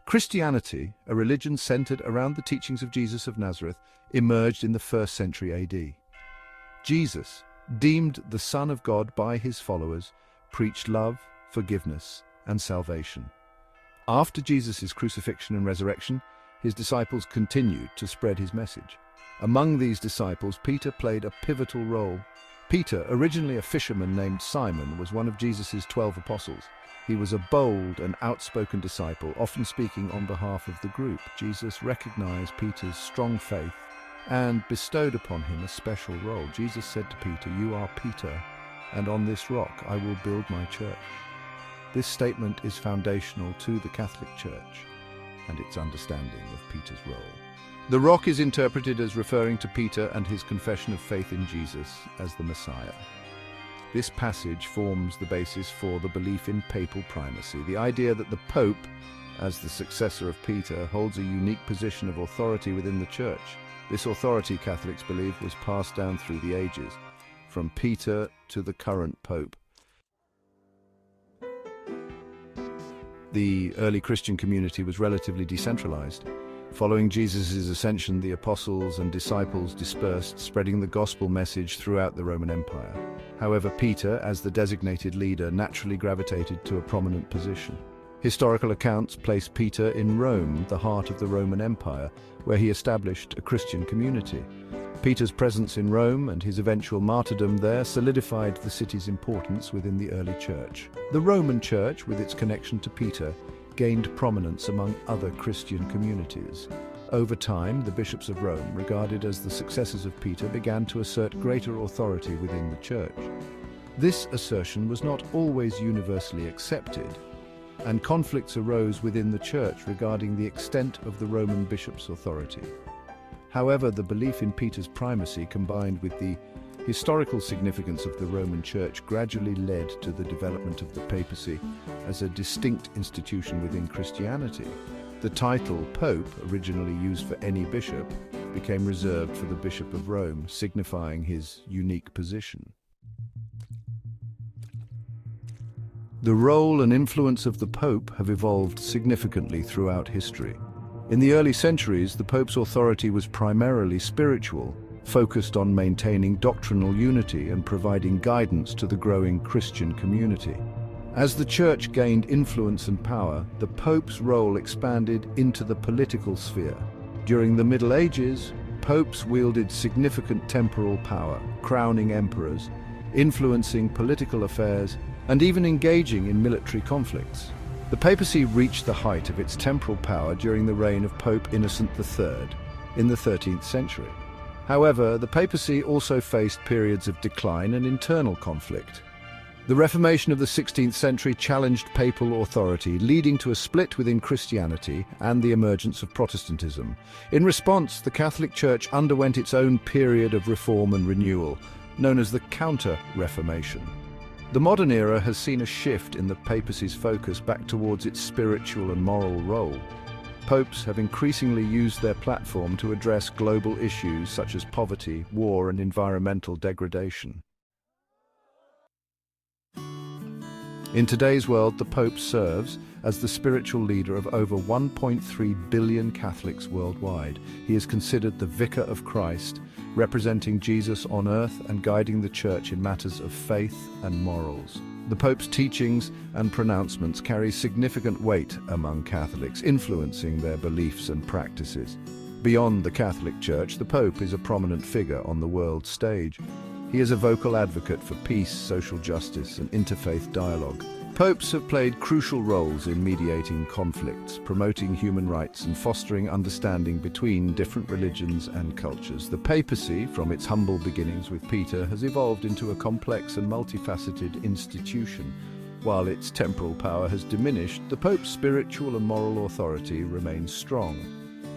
Christianity, a religion centered around the teachings of Jesus of Nazareth, emerged in the 1st century AD. Jesus, deemed the Son of God by his followers, preached love, forgiveness, and salvation. After Jesus' crucifixion and resurrection, his disciples continued to spread his message. Among these disciples, Peter played a pivotal role. Peter, originally a fisherman named Simon, was one of Jesus' 12 apostles. He was a bold and outspoken disciple, often speaking on behalf of the group. Jesus recognized Peter's strong faith and bestowed upon him a special role. Jesus said to Peter, "You are Peter, and on this rock I will build my church." This statement is foundational to the Catholic Church and its understanding of Peter's role. The rock is interpreted as referring to Peter and his confession of faith in Jesus as the Messiah. This passage forms the basis for the belief in papal primacy, the idea that the Pope, as the successor of Peter, holds a unique position of authority within the Church. This authority, Catholics believe, was passed down through the ages, from Peter to the current Pope. The early Christian community was relatively decentralized. Following Jesus' ascension, the apostles and disciples dispersed, spreading the gospel message throughout the Roman Empire. However, Peter, as the designated leader, naturally gravitated to a prominent position. Historical accounts place Peter in Rome, the heart of the Roman Empire, where he established a Christian community. Peter's presence in Rome and his eventual martyrdom there solidified the city's importance within the early church. The Roman Church, with its connection to Peter, gained prominence among other Christian communities. Over time, the bishops of Rome, regarded as the successors of Peter, began to assert greater authority within the Church. This assertion was not always universally accepted, and conflicts arose within the Church regarding the extent of the Roman bishops' authority. However, the belief in Peter's primacy, combined with the historical significance of the Roman Church, gradually led to the development of the papacy as a distinct institution within Christianity. The title Pope, originally used for any bishop, became reserved for the Bishop of Rome, signifying his unique position. The role and influence of the Pope have evolved significantly throughout history. In the early centuries, the Pope's authority was primarily spiritual, focused on maintaining doctrinal unity and providing guidance to the growing Christian community. As the Church gained influence and power, the Pope's role expanded into the political sphere. During the Middle Ages, popes wielded significant temporal power, crowning emperors, influencing political affairs, and even engaging in military conflicts. The papacy reached the height of its temporal power during the reign of Pope Innocent III in the 13th century. However, the papacy also faced periods of decline and internal conflict. The Reformation of the 16th century challenged papal authority, leading to a split within Christianity and the emergence of Protestantism. In response, the Catholic Church underwent its own period of reform and renewal, known as the Counter-Reformation. The modern era has seen a shift in the papacy's focus back towards its spiritual and moral role. Popes have increasingly used their platform to address global issues such as poverty, war, and environmental degradation. In today's world, the Pope serves as the spiritual leader of over 1.3 billion Catholics worldwide. He is considered the Vicar of Christ, representing Jesus on earth and guiding the Church in matters of faith and morals. The Pope's teachings and pronouncements carry significant weight among Catholics, influencing their beliefs and practices. Beyond the Catholic Church, the Pope is a prominent figure on the world stage. He is a vocal advocate for peace, social justice, and interfaith dialogue. Popes have played crucial roles in mediating conflicts, promoting human rights, and fostering understanding between different religions and cultures. The papacy, from its humble beginnings with Peter, has evolved into a complex and multifaceted institution. While its temporal power has diminished, the Pope's spiritual and moral authority remains strong.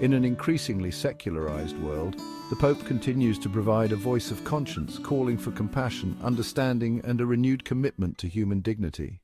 In an increasingly secularized world, the Pope continues to provide a voice of conscience, calling for compassion, understanding, and a renewed commitment to human dignity.